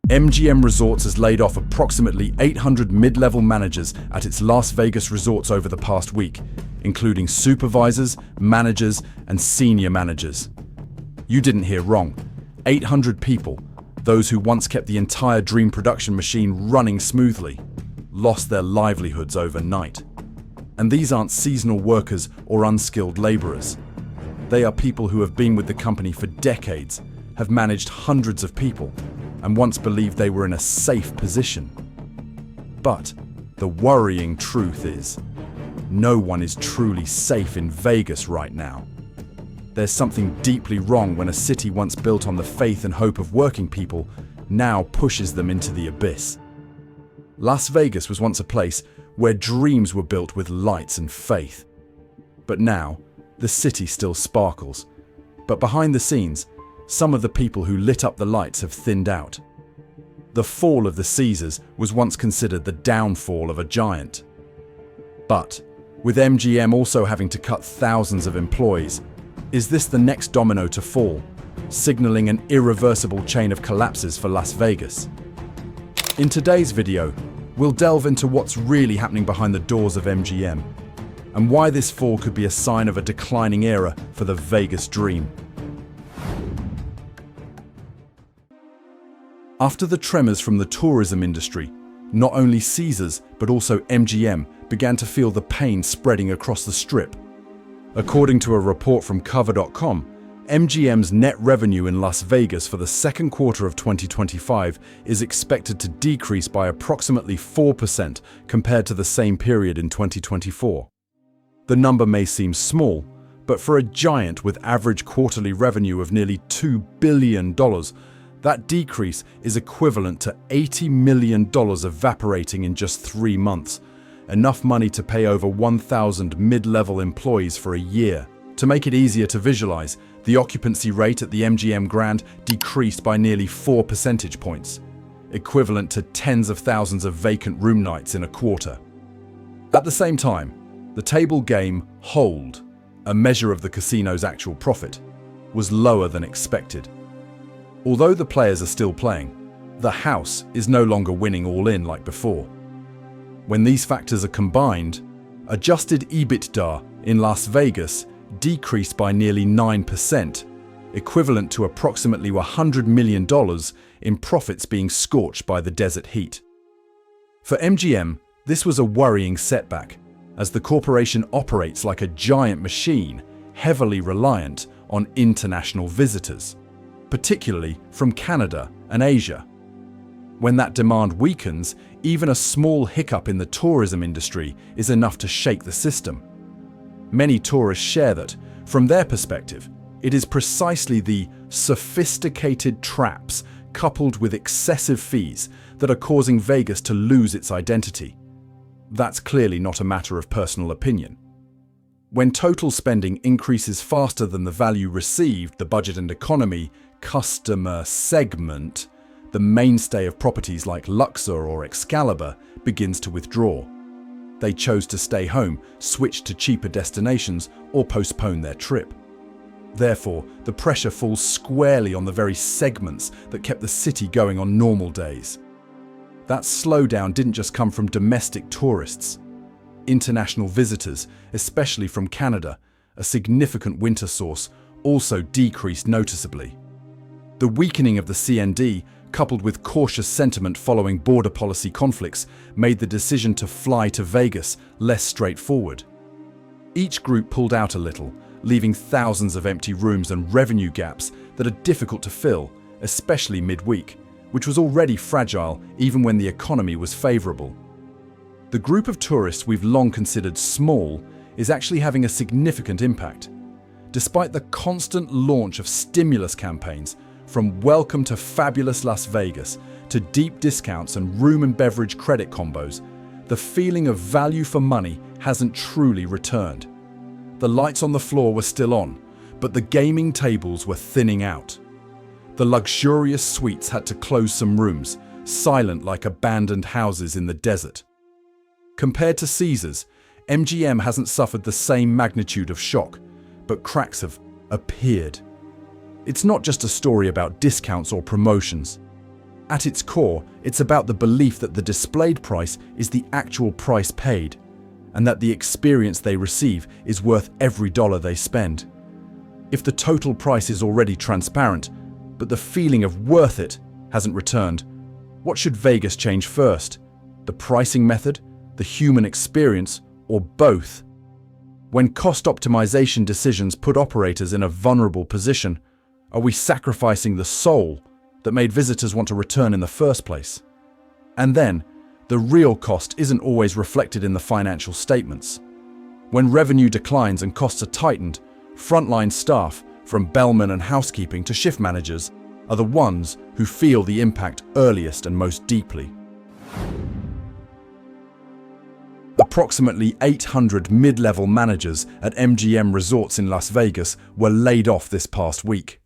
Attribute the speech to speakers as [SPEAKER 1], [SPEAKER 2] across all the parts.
[SPEAKER 1] MGM Resorts has laid off approximately 800 mid-level managers at its Las Vegas resorts over the past week, including supervisors, managers, and senior managers. You didn't hear wrong. 800 people, those who once kept the entire dream production machine running smoothly, lost their livelihoods overnight. And these aren't seasonal workers or unskilled laborers. They are people who have been with the company for decades, have managed hundreds of people, and once believed they were in a safe position. But the worrying truth is, no one is truly safe in Vegas right now. There's something deeply wrong when a city once built on the faith and hope of working people now pushes them into the abyss. Las Vegas was once a place where dreams were built with lights and faith. But now, the city still sparkles. But behind the scenes, some of the people who lit up the lights have thinned out. The fall of the Caesars was once considered the downfall of a giant. But, with MGM also having to cut thousands of employees, is this the next domino to fall, signaling an irreversible chain of collapses for Las Vegas? In today's video, we'll delve into what's really happening behind the doors of MGM, and why this fall could be a sign of a declining era for the Vegas dream. After the tremors from the tourism industry, not only Caesars but also MGM began to feel the pain spreading across the Strip. According to a report from Cover.com, MGM's net revenue in Las Vegas for the second quarter of 2025 is expected to decrease by approximately 4% compared to the same period in 2024. The number may seem small, but for a giant with average quarterly revenue of nearly $2 billion, that decrease is equivalent to $80 million evaporating in just 3 months, enough money to pay over 1,000 mid-level employees for a year. To make it easier to visualize, the occupancy rate at the MGM Grand decreased by nearly 4 percentage points, equivalent to tens of thousands of vacant room nights in a quarter. At the same time, the table game hold, a measure of the casino's actual profit, was lower than expected. Although the players are still playing, the house is no longer winning all in like before. When these factors are combined, adjusted EBITDA in Las Vegas decreased by nearly 9%, equivalent to approximately $100 million in profits being scorched by the desert heat. For MGM, this was a worrying setback, as the corporation operates like a giant machine, heavily reliant on international visitors, particularly from Canada and Asia. When that demand weakens, even a small hiccup in the tourism industry is enough to shake the system. Many tourists share that, from their perspective, it is precisely the sophisticated traps coupled with excessive fees that are causing Vegas to lose its identity. That's clearly not a matter of personal opinion. When total spending increases faster than the value received, the budget and economy customer segment, the mainstay of properties like Luxor or Excalibur, begins to withdraw. They chose to stay home, switch to cheaper destinations, or postpone their trip. Therefore, the pressure falls squarely on the very segments that kept the city going on normal days. That slowdown didn't just come from domestic tourists. International visitors, especially from Canada, a significant winter source, also decreased noticeably. The weakening of the CND, coupled with cautious sentiment following border policy conflicts, made the decision to fly to Vegas less straightforward. Each group pulled out a little, leaving thousands of empty rooms and revenue gaps that are difficult to fill, especially midweek, which was already fragile even when the economy was favorable. The group of tourists we've long considered small is actually having a significant impact. Despite the constant launch of stimulus campaigns, from Welcome to Fabulous Las Vegas to deep discounts and room and beverage credit combos, the feeling of value for money hasn't truly returned. The lights on the floor were still on, but the gaming tables were thinning out. The luxurious suites had to close some rooms, silent like abandoned houses in the desert. Compared to Caesars, MGM hasn't suffered the same magnitude of shock, but cracks have appeared. It's not just a story about discounts or promotions. At its core, it's about the belief that the displayed price is the actual price paid, and that the experience they receive is worth every dollar they spend. If the total price is already transparent, but the feeling of worth it hasn't returned, what should Vegas change first? The pricing method, the human experience, or both? When cost optimization decisions put operators in a vulnerable position, are we sacrificing the soul that made visitors want to return in the first place? And then, the real cost isn't always reflected in the financial statements. When revenue declines and costs are tightened, frontline staff, from bellmen and housekeeping to shift managers, are the ones who feel the impact earliest and most deeply. Approximately 800 mid-level managers at MGM Resorts in Las Vegas were laid off this past week.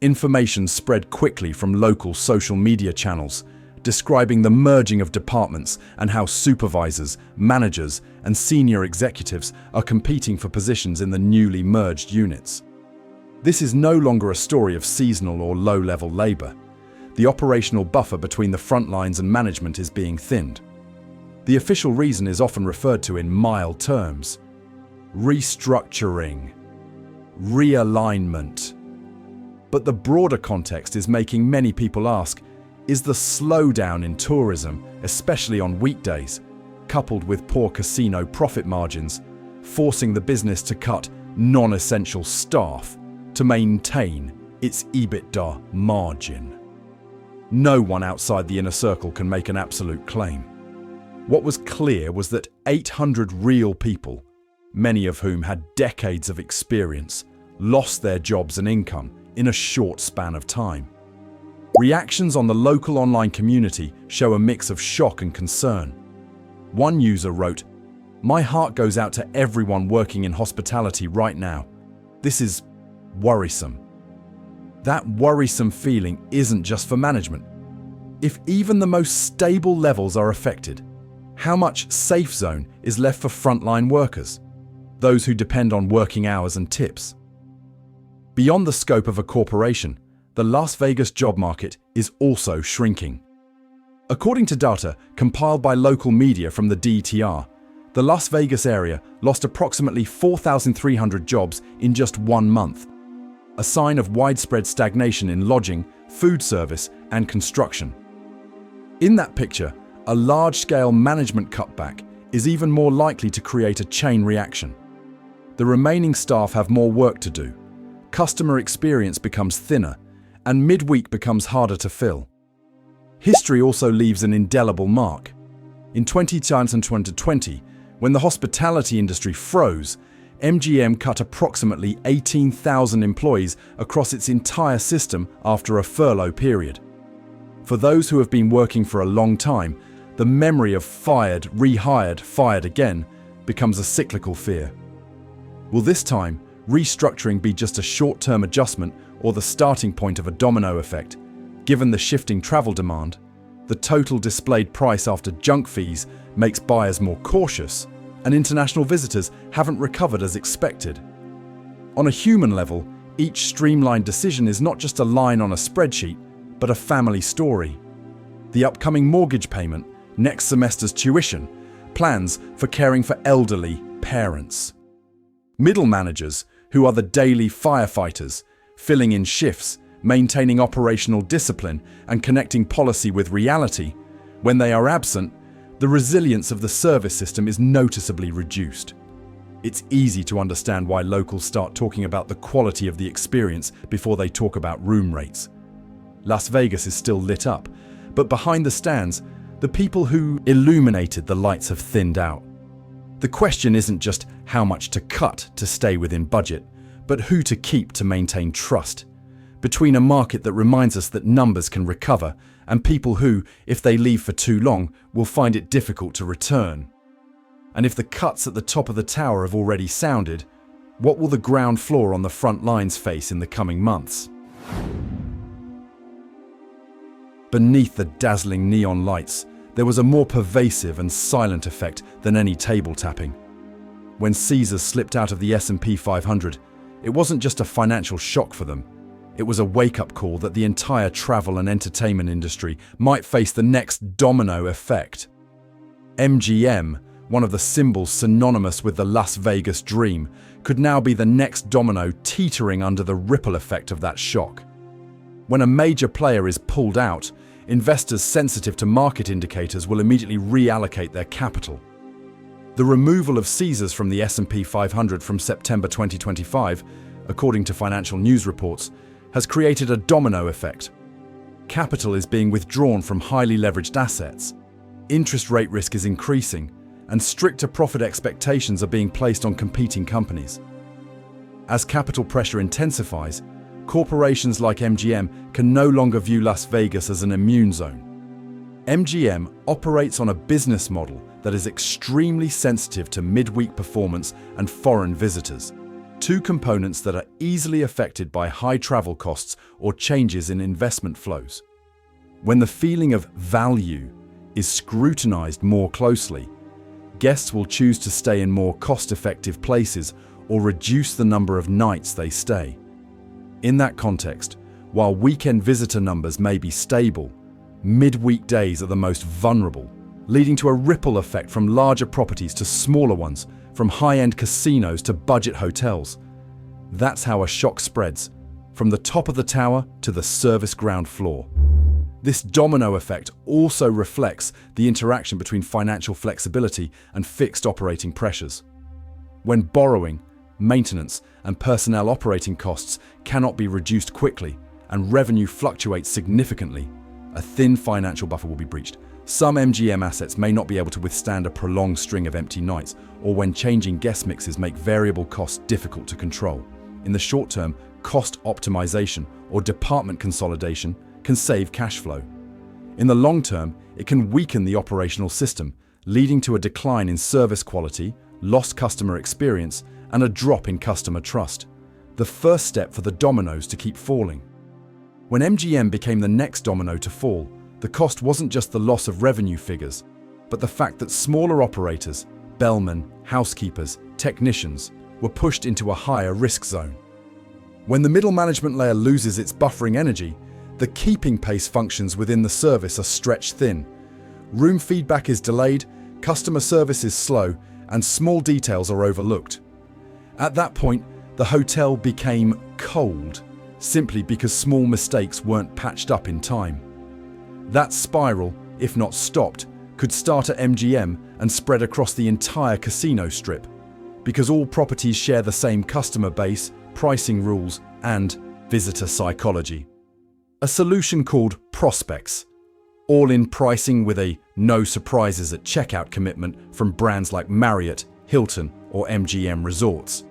[SPEAKER 1] Information spread quickly from local social media channels, describing the merging of departments and how supervisors, managers, and senior executives are competing for positions in the newly merged units. This is no longer a story of seasonal or low-level labor. The operational buffer between the front lines and management is being thinned. The official reason is often referred to in mild terms: restructuring, realignment. But the broader context is making many people ask, is the slowdown in tourism, especially on weekdays, coupled with poor casino profit margins, forcing the business to cut non-essential staff to maintain its EBITDA margin? No one outside the inner circle can make an absolute claim. What was clear was that 800 real people, many of whom had decades of experience, lost their jobs and income in a short span of time. Reactions on the local online community show a mix of shock and concern. One user wrote, "My heart goes out to everyone working in hospitality right now. This is worrisome." That worrisome feeling isn't just for management. If even the most stable levels are affected, how much safe zone is left for frontline workers, those who depend on working hours and tips? Beyond the scope of a corporation, the Las Vegas job market is also shrinking. According to data compiled by local media from the DETR, the Las Vegas area lost approximately 4,300 jobs in just 1 month, a sign of widespread stagnation in lodging, food service, and construction. In that picture, a large-scale management cutback is even more likely to create a chain reaction. The remaining staff have more work to do, customer experience becomes thinner, and midweek becomes harder to fill. History also leaves an indelible mark. In 2010 and 2020, when the hospitality industry froze, MGM cut approximately 18,000 employees across its entire system after a furlough period. For those who have been working for a long time, the memory of fired, rehired, fired again becomes a cyclical fear. Will this time restructuring be just a short-term adjustment or the starting point of a domino effect? Given the shifting travel demand, the total displayed price after junk fees makes buyers more cautious, and international visitors haven't recovered as expected. On a human level, each streamlined decision is not just a line on a spreadsheet, but a family story. The upcoming mortgage payment, next semester's tuition, plans for caring for elderly parents. Middle managers, who are the daily firefighters, filling in shifts, maintaining operational discipline, and connecting policy with reality, when they are absent, the resilience of the service system is noticeably reduced. It's easy to understand why locals start talking about the quality of the experience before they talk about room rates. Las Vegas is still lit up, but behind the stands, the people who illuminated the lights have thinned out. The question isn't just how much to cut to stay within budget, but who to keep to maintain trust, between a market that reminds us that numbers can recover and people who, if they leave for too long, will find it difficult to return. And if the cuts at the top of the tower have already sounded, what will the ground floor on the front lines face in the coming months? Beneath the dazzling neon lights, there was a more pervasive and silent effect than any table tapping. When Caesars slipped out of the S&P 500, it wasn't just a financial shock for them. It was a wake-up call that the entire travel and entertainment industry might face the next domino effect. MGM, one of the symbols synonymous with the Las Vegas dream, could now be the next domino teetering under the ripple effect of that shock. When a major player is pulled out, investors sensitive to market indicators will immediately reallocate their capital. The removal of Caesars from the S&P 500 from September 2025, according to financial news reports, has created a domino effect. Capital is being withdrawn from highly leveraged assets, interest rate risk is increasing, and stricter profit expectations are being placed on competing companies. As capital pressure intensifies, corporations like MGM can no longer view Las Vegas as an immune zone. MGM operates on a business model that is extremely sensitive to midweek performance and foreign visitors, two components that are easily affected by high travel costs or changes in investment flows. When the feeling of value is scrutinized more closely, guests will choose to stay in more cost-effective places or reduce the number of nights they stay. In that context, while weekend visitor numbers may be stable, midweek days are the most vulnerable, leading to a ripple effect from larger properties to smaller ones, from high-end casinos to budget hotels. That's how a shock spreads, from the top of the tower to the service ground floor. This domino effect also reflects the interaction between financial flexibility and fixed operating pressures. When borrowing, maintenance, and personnel operating costs cannot be reduced quickly and revenue fluctuates significantly, a thin financial buffer will be breached. Some MGM assets may not be able to withstand a prolonged string of empty nights, or when changing guest mixes make variable costs difficult to control. In the short term, cost optimization or department consolidation can save cash flow. In the long term, it can weaken the operational system, leading to a decline in service quality, lost customer experience, and a drop in customer trust. The first step for the dominoes to keep falling. When MGM became the next domino to fall, the cost wasn't just the loss of revenue figures, but the fact that smaller operators, bellmen, housekeepers, technicians, were pushed into a higher risk zone. When the middle management layer loses its buffering energy, the keeping pace functions within the service are stretched thin. Room feedback is delayed, customer service is slow, and small details are overlooked. At that point, the hotel became cold, simply because small mistakes weren't patched up in time. That spiral, if not stopped, could start at MGM and spread across the entire casino strip, because all properties share the same customer base, pricing rules, and visitor psychology. A solution called Prospects, all-in pricing with a no surprises at checkout commitment from brands like Marriott, Hilton, or MGM Resorts.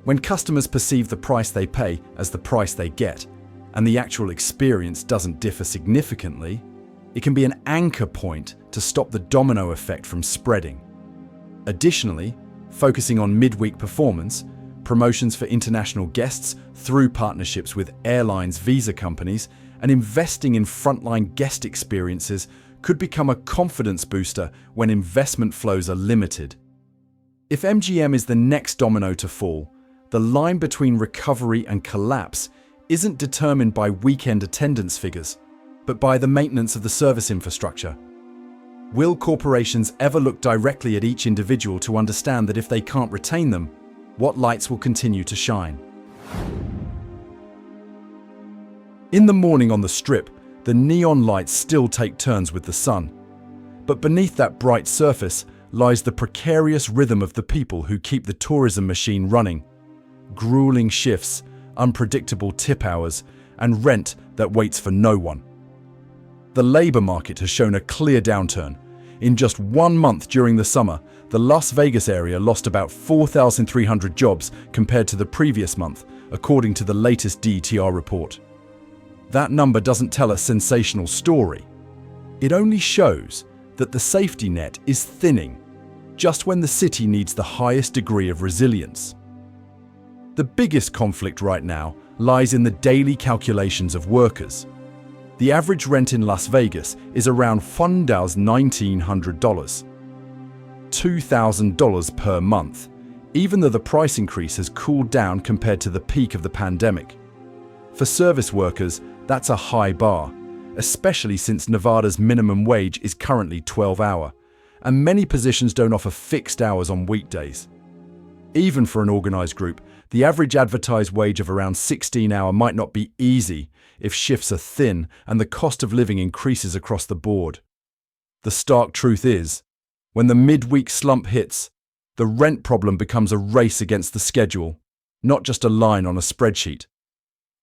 [SPEAKER 1] When customers perceive the price they pay as the price they get, and the actual experience doesn't differ significantly, it can be an anchor point to stop the domino effect from spreading. Additionally, focusing on midweek performance, promotions for international guests through partnerships with airlines, visa companies, and investing in frontline guest experiences could become a confidence booster when investment flows are limited. If MGM is the next domino to fall, the line between recovery and collapse isn't determined by weekend attendance figures, but by the maintenance of the service infrastructure. Will corporations ever look directly at each individual to understand that if they can't retain them, what lights will continue to shine? In the morning on the Strip, the neon lights still take turns with the sun. But beneath that bright surface lies the precarious rhythm of the people who keep the tourism machine running. Grueling shifts, unpredictable tip hours, and rent that waits for no one. The labor market has shown a clear downturn. In just 1 month during the summer, the Las Vegas area lost about 4,300 jobs compared to the previous month, according to the latest DTR report. That number doesn't tell a sensational story. It only shows that the safety net is thinning, just when the city needs the highest degree of resilience. The biggest conflict right now lies in the daily calculations of workers. The average rent in Las Vegas is around $1,900, $2,000 per month, even though the price increase has cooled down compared to the peak of the pandemic. For service workers, that's a high bar, especially since Nevada's minimum wage is currently 12-hour, and many positions don't offer fixed hours on weekdays. Even for an organized group, the average advertised wage of around 16-hour might not be easy if shifts are thin and the cost of living increases across the board. The stark truth is, when the midweek slump hits, the rent problem becomes a race against the schedule, not just a line on a spreadsheet.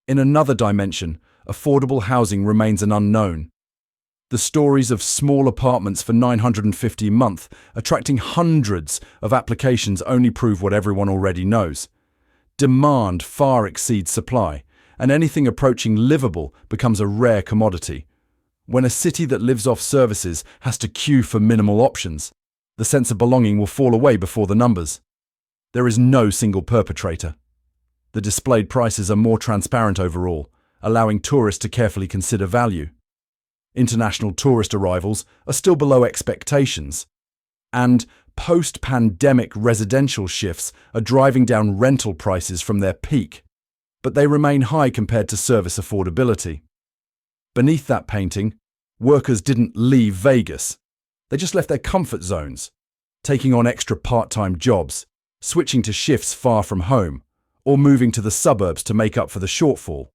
[SPEAKER 1] In another dimension, affordable housing remains an unknown. The stories of small apartments for $950 a month attracting hundreds of applications only prove what everyone already knows. Demand far exceeds supply, and anything approaching livable becomes a rare commodity. When a city that lives off services has to queue for minimal options, the sense of belonging will fall away before the numbers. There is no single perpetrator. The displayed prices are more transparent overall, allowing tourists to carefully consider value. International tourist arrivals are still below expectations, and post-pandemic residential shifts are driving down rental prices from their peak, but they remain high compared to service affordability. Beneath that painting, workers didn't leave Vegas. They just left their comfort zones, taking on extra part-time jobs, switching to shifts far from home, or moving to the suburbs to make up for the shortfall.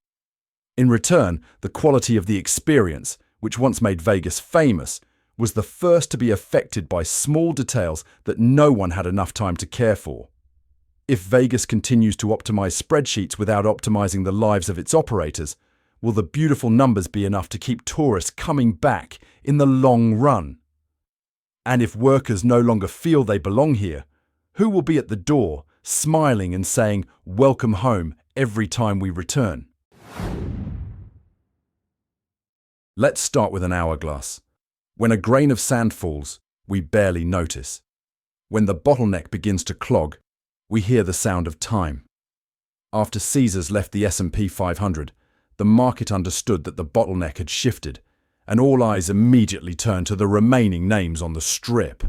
[SPEAKER 1] In return, the quality of the experience, which once made Vegas famous, was the first to be affected by small details that no one had enough time to care for. If Vegas continues to optimize spreadsheets without optimizing the lives of its operators, will the beautiful numbers be enough to keep tourists coming back in the long run? And if workers no longer feel they belong here, who will be at the door, smiling and saying, "Welcome home," every time we return? Let's start with an hourglass. When a grain of sand falls, we barely notice. When the bottleneck begins to clog, we hear the sound of time. After Caesars left the S&P 500, the market understood that the bottleneck had shifted, and all eyes immediately turned to the remaining names on the strip.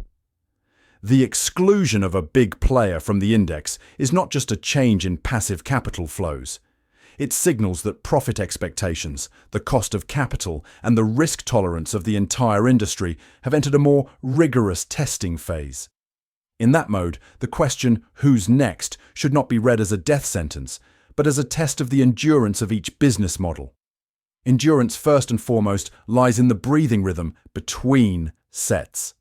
[SPEAKER 1] The exclusion of a big player from the index is not just a change in passive capital flows. It signals that profit expectations, the cost of capital, and the risk tolerance of the entire industry have entered a more rigorous testing phase. In that mode, the question, "Who's next?" should not be read as a death sentence, but as a test of the endurance of each business model. Endurance, first and foremost, lies in the breathing rhythm between sets.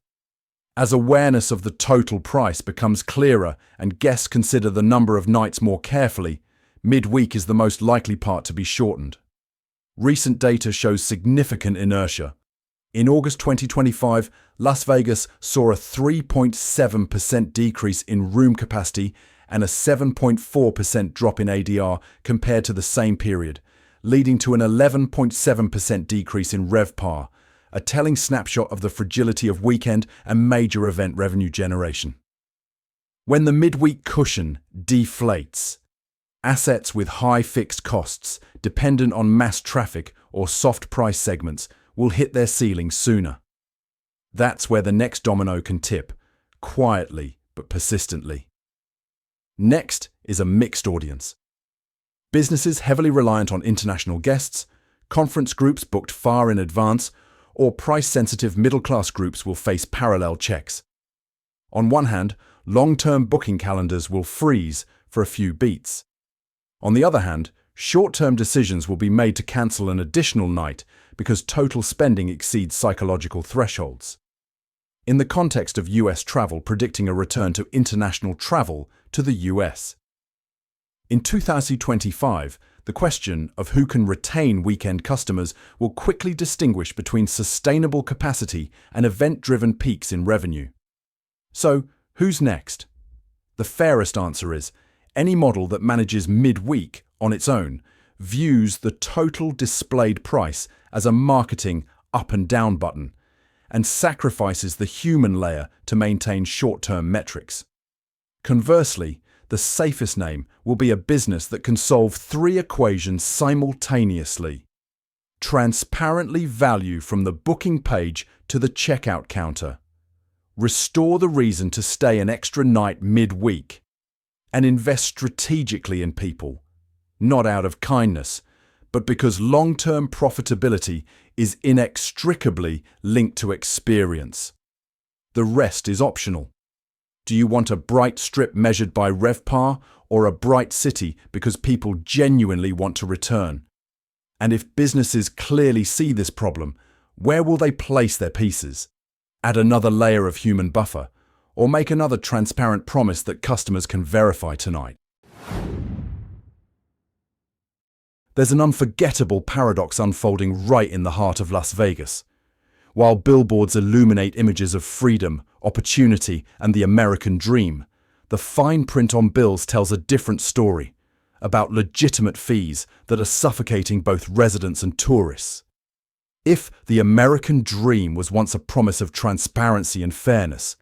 [SPEAKER 1] As awareness of the total price becomes clearer and guests consider the number of nights more carefully, midweek is the most likely part to be shortened. Recent data shows significant inertia. In August 2025, Las Vegas saw a 3.7% decrease in room capacity and a 7.4% drop in ADR compared to the same period, leading to an 11.7% decrease in RevPAR, a telling snapshot of the fragility of weekend and major event revenue generation. When the midweek cushion deflates, assets with high fixed costs, dependent on mass traffic or soft price segments, will hit their ceiling sooner. That's where the next domino can tip, quietly but persistently. Next is a mixed audience. Businesses heavily reliant on international guests, conference groups booked far in advance, or price-sensitive middle-class groups will face parallel checks. On one hand, long-term booking calendars will freeze for a few beats. On the other hand, short-term decisions will be made to cancel an additional night because total spending exceeds psychological thresholds. In the context of US travel predicting a return to international travel to the US. In 2025, the question of who can retain weekend customers will quickly distinguish between sustainable capacity and event-driven peaks in revenue. So, who's next? The fairest answer is, any model that manages midweek on its own views the total displayed price as a marketing up and down button and sacrifices the human layer to maintain short-term metrics. Conversely, the safest name will be a business that can solve three equations simultaneously. Transparently value from the booking page to the checkout counter. Restore the reason to stay an extra night midweek. And invest strategically in people, not out of kindness, but because long-term profitability is inextricably linked to experience. The rest is optional. Do you want a bright strip measured by RevPAR or a bright city because people genuinely want to return? And if businesses clearly see this problem, where will they place their pieces? Add another layer of human buffer, or make another transparent promise that customers can verify tonight? There's an unforgettable paradox unfolding right in the heart of Las Vegas. While billboards illuminate images of freedom, opportunity, and the American dream, the fine print on bills tells a different story about legitimate fees that are suffocating both residents and tourists. If the American dream was once a promise of transparency and fairness,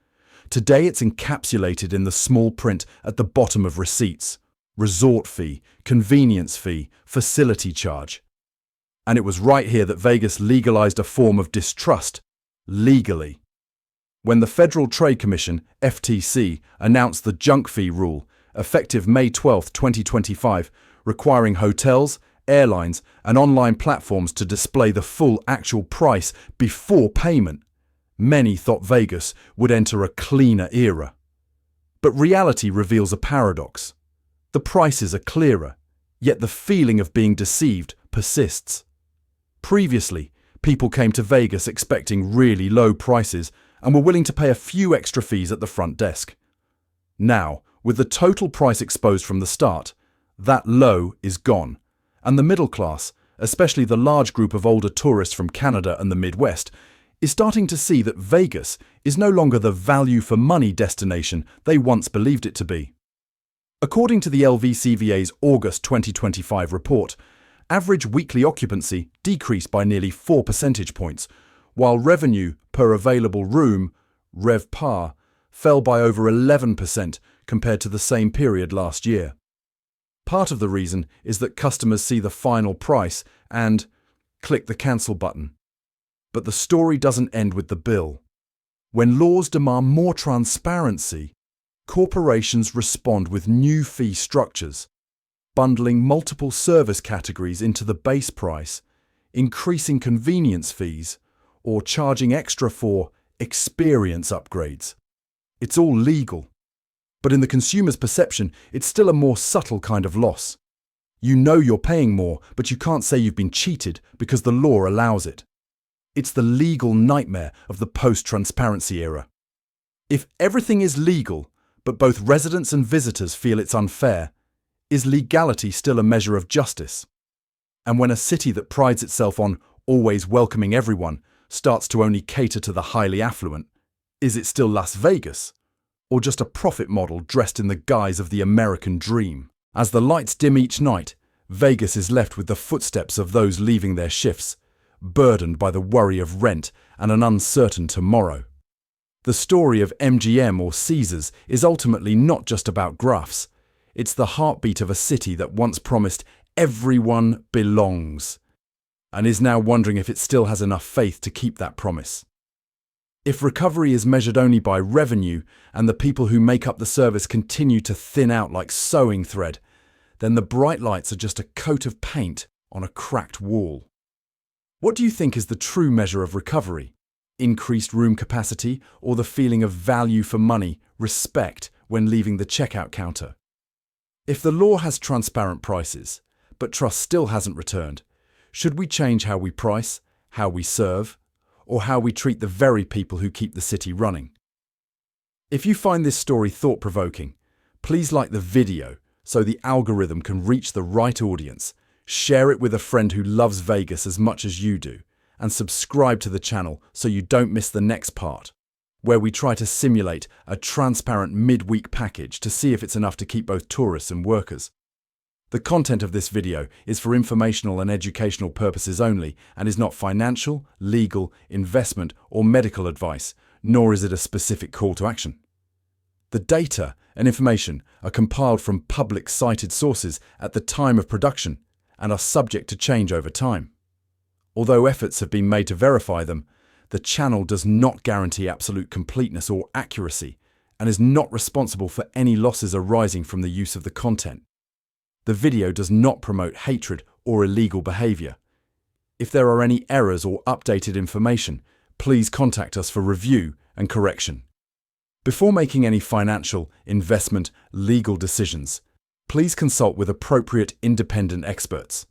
[SPEAKER 1] today it's encapsulated in the small print at the bottom of receipts: resort fee, convenience fee, facility charge. And it was right here that Vegas legalized a form of distrust, legally. When the Federal Trade Commission, FTC, announced the junk fee rule, effective May 12, 2025, requiring hotels, airlines, and online platforms to display the full actual price before payment, many thought Vegas would enter a cleaner era. But reality reveals a paradox. The prices are clearer, yet the feeling of being deceived persists. Previously, people came to Vegas expecting really low prices and were willing to pay a few extra fees at the front desk. Now, with the total price exposed from the start, that low is gone, and the middle class, especially the large group of older tourists from Canada and the Midwest, is starting to see that Vegas is no longer the value-for-money destination they once believed it to be. According to the LVCVA's August 2025 report, average weekly occupancy decreased by nearly 4 percentage points, while revenue per available room, RevPAR, fell by over 11% compared to the same period last year. Part of the reason is that customers see the final price and click the cancel button. But the story doesn't end with the bill. When laws demand more transparency, corporations respond with new fee structures, bundling multiple service categories into the base price, increasing convenience fees, or charging extra for experience upgrades. It's all legal. But in the consumer's perception, it's still a more subtle kind of loss. You know you're paying more, but you can't say you've been cheated because the law allows it. It's the legal nightmare of the post-transparency era. If everything is legal, but both residents and visitors feel it's unfair, is legality still a measure of justice? And when a city that prides itself on always welcoming everyone starts to only cater to the highly affluent, is it still Las Vegas? Or just a profit model dressed in the guise of the American dream? As the lights dim each night, Vegas is left with the footsteps of those leaving their shifts, burdened by the worry of rent and an uncertain tomorrow. The story of MGM or Caesars is ultimately not just about graphs. It's the heartbeat of a city that once promised everyone belongs, and is now wondering if it still has enough faith to keep that promise. If recovery is measured only by revenue and the people who make up the service continue to thin out like sewing thread, then the bright lights are just a coat of paint on a cracked wall. What do you think is the true measure of recovery? Increased room capacity or the feeling of value for money, respect when leaving the checkout counter? If the law has transparent prices, but trust still hasn't returned, should we change how we price, how we serve, or how we treat the very people who keep the city running? If you find this story thought-provoking, please like the video so the algorithm can reach the right audience, share it with a friend who loves Vegas as much as you do, and subscribe to the channel so you don't miss the next part, where we try to simulate a transparent mid-week package to see if it's enough to keep both tourists and workers. The content of this video is for informational and educational purposes only and is not financial, legal, investment, or medical advice, nor is it a specific call to action. The data and information are compiled from public cited sources at the time of production and are subject to change over time. Although efforts have been made to verify them, the channel does not guarantee absolute completeness or accuracy and is not responsible for any losses arising from the use of the content. The video does not promote hatred or illegal behavior. If there are any errors or updated information, please contact us for review and correction. Before making any financial, investment, legal decisions, please consult with appropriate independent experts.